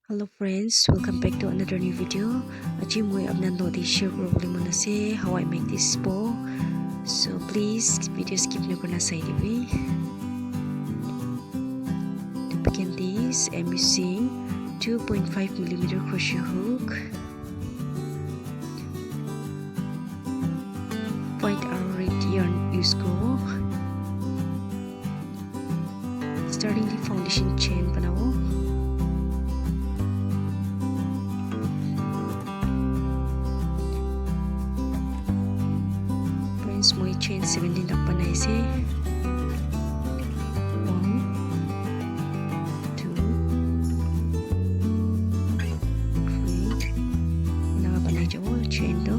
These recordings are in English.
Hello friends, welcome back to another new video. Aji moi apna lodi share kuro bole mona se how I make this bow. So please video skip na korna sai dibi. To begin this, I'm using 2.5mm crochet hook, white arrow red yarn use ko. Starting the foundation chain banao. Moi chain 17 tak panai se 1 2 3 na panai jawo chain to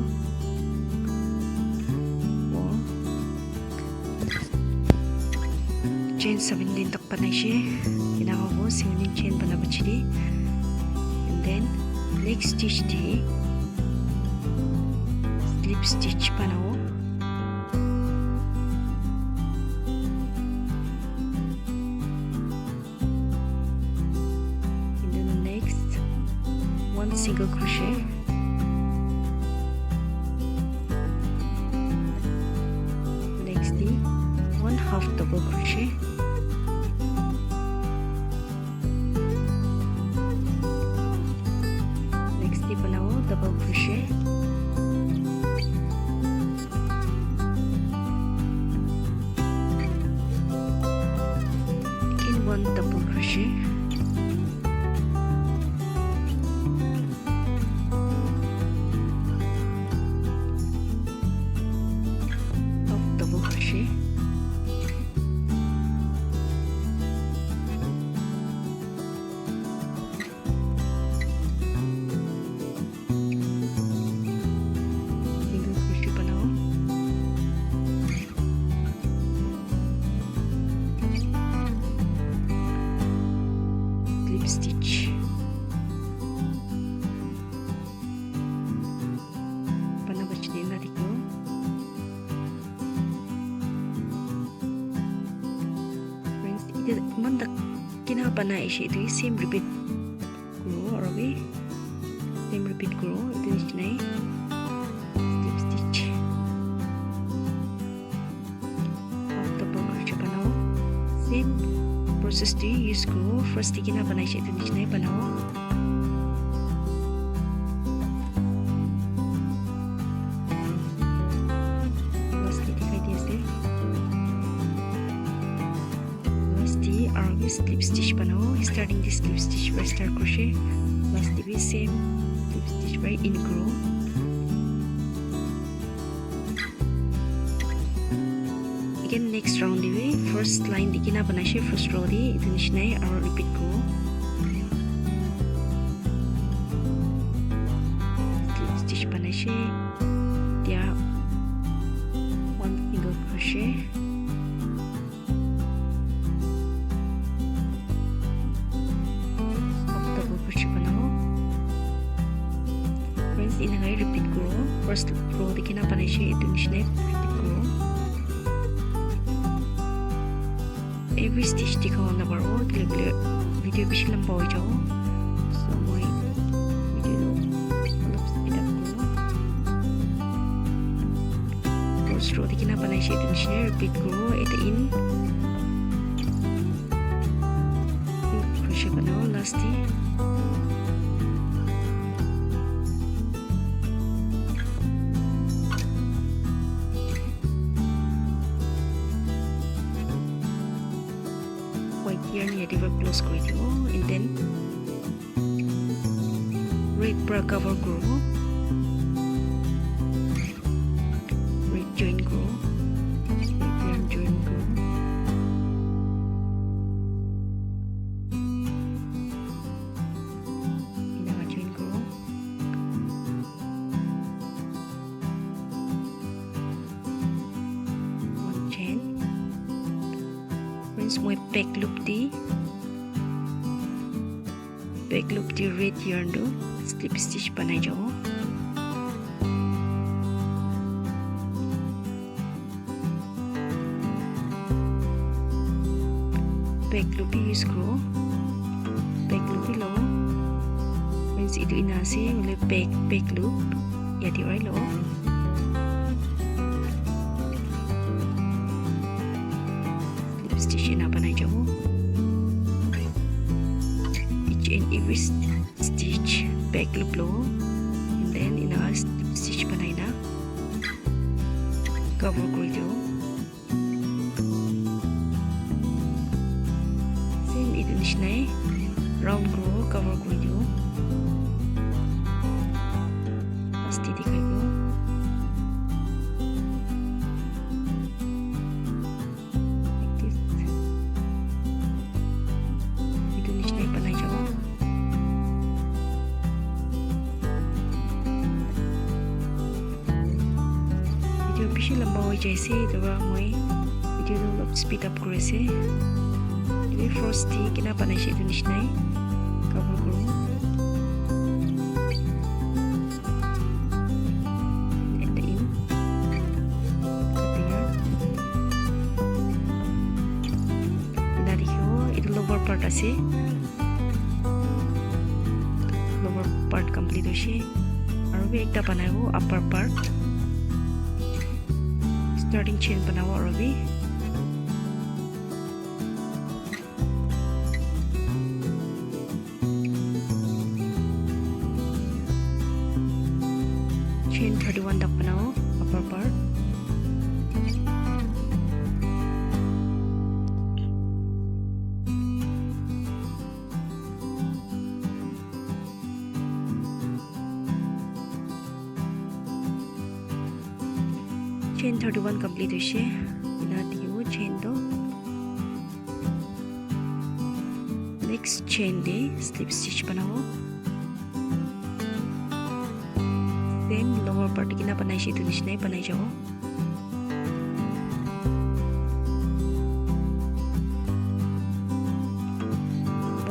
4 chain 17 tak panai se ginawa ko 17 chain panabachidi, and then next stitch di slip stitch panao. One single crochet, next the 1/2 double crochet, next the panao double crochet, again 1 double crochet, stitch. Panabachdi na diko. Friends, ite manda kinapanai siya ito same repeat kuro arabi. Same repeat kuro ito nisnay. Slip stitch. Half double crochet panao. Same process to use ko. First di kinapanay siya ito nisnay panao. Last di kay diase. Last di argue slip stitch panao. Starting the slip stitch by star crochet. Last di same slip stitch by in grow. Again next round di first line di kinapanay siya first row di ito nisnay arrow repeat ko. Slip stitch panay siya. Dia 1 single crochet. Half double crochet panao. Friends, inangay repeat ko. First row di kinapanay siya ito nisnay repeat ko. Every stitch di kawan na baro gila video bishi lampaw ito. So moi video alap speed up ko. First row di kinapanay siya ito niya repeat ko. Ito in crochet panao last di white yarn ya diba close ko ito, and then red bra cover grow, red join grow, red yarn join grow, pinaka join grow, one chain. Moi back loop di red yarn do slip stitch panai jawo. Back loop use ko. Back loop below. difference itu ina ase ole back loop yati right lo slip stitch ina banai jabo each and every stitch back loop lo and then ina slip stitch banai na cover kori dibo same itu nishnai round kuro cover kori dibo pasti dikhai dibo like this itu nishnai banai jabo video bishi lamba hoi jaise etu moi video to olop speed up korise etu first di kina banaise etu nishnai cover kuru at the end katia ina dikhibo etu lower part ase lower part complete hoise aru bi ekta banaibo upper part starting chain banabo aru bi chain 31 tak banao upper part chain 31 complete hoise ina dibo chain to next chain de slip stitch banabo then lower part kina banaise etu nishnai banai jabo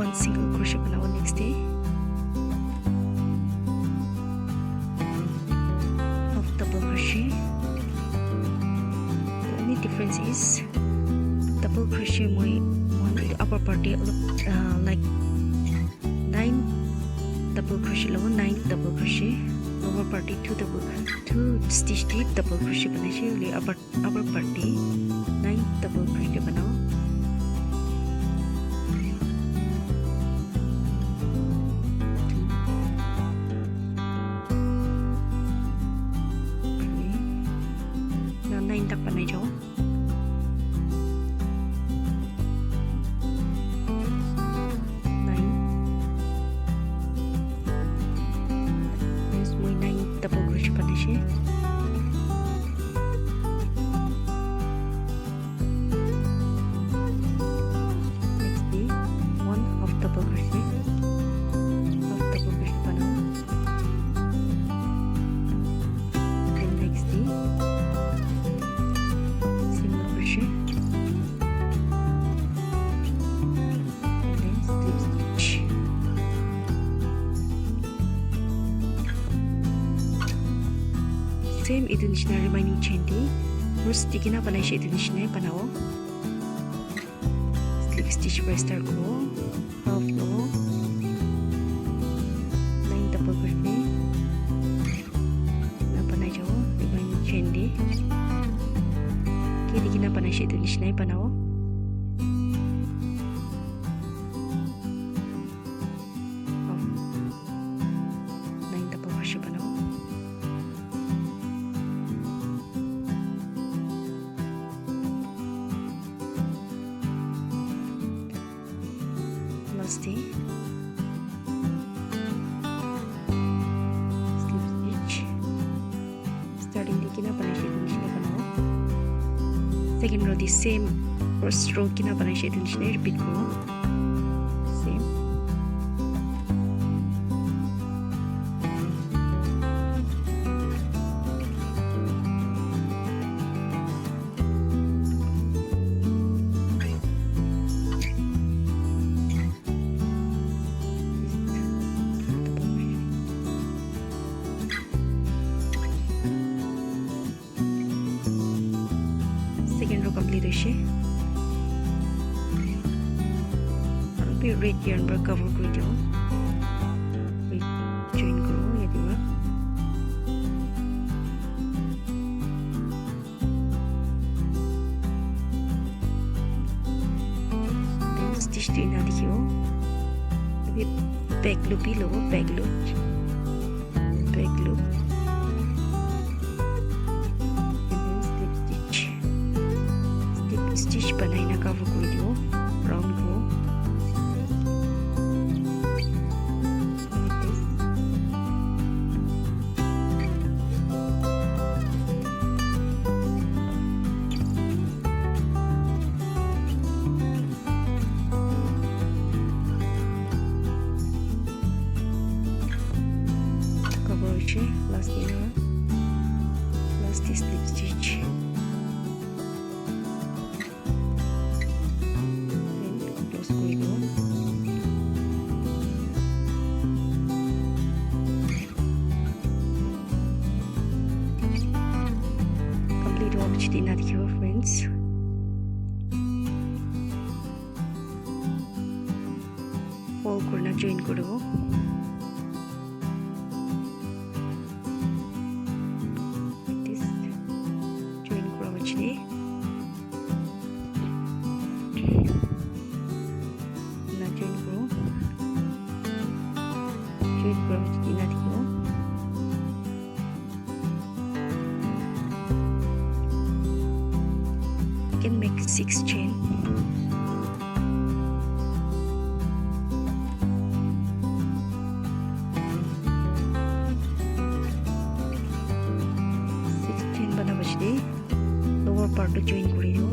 one single crochet banabo next day half double crochet the only difference is double crochet moi one upper part like 9 double crochet lower 9 double crochet lower party 2 stitch di double crochet banaise ole upper party 9 double crochet banao now 9 tak banai jao double crochet banaise next day one half double crochet banao then next day single crochet and then slip stitch same itu nishna remaining chain di first di kina banaise itu nishna banao slip stitch by start ko half lo 9 double crochet na banai jao remaining chain di ke di kina banaise itu nishna banao half 9 double crochet banao last day slip stitch starting di kina banaise itu nishna banao second row the same first row kina banaise itu nishna repeat karo same complete hoise aru red yarn bar cover kori dibo to ina dikhibo abi back loop hi lobo back loop slip stitch banai na cover kori dibo round ko last slip stitch close koribo complete hobo bichite ina dikhibo friends fold korina join koribo can make 6 chain. Bana bachide lower part to join kori dibo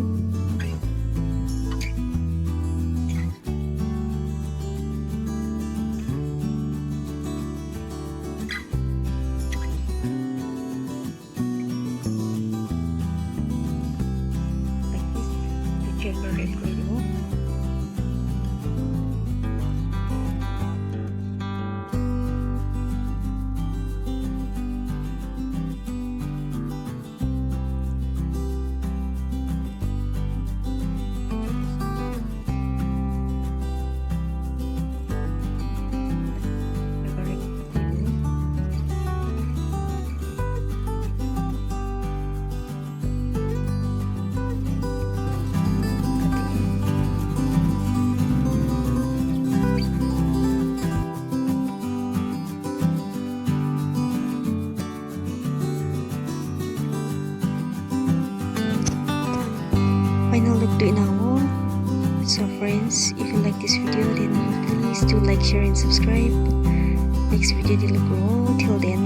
final look to inawo. So friends, if you like this video, then please do like, share and subscribe. Next video, till then,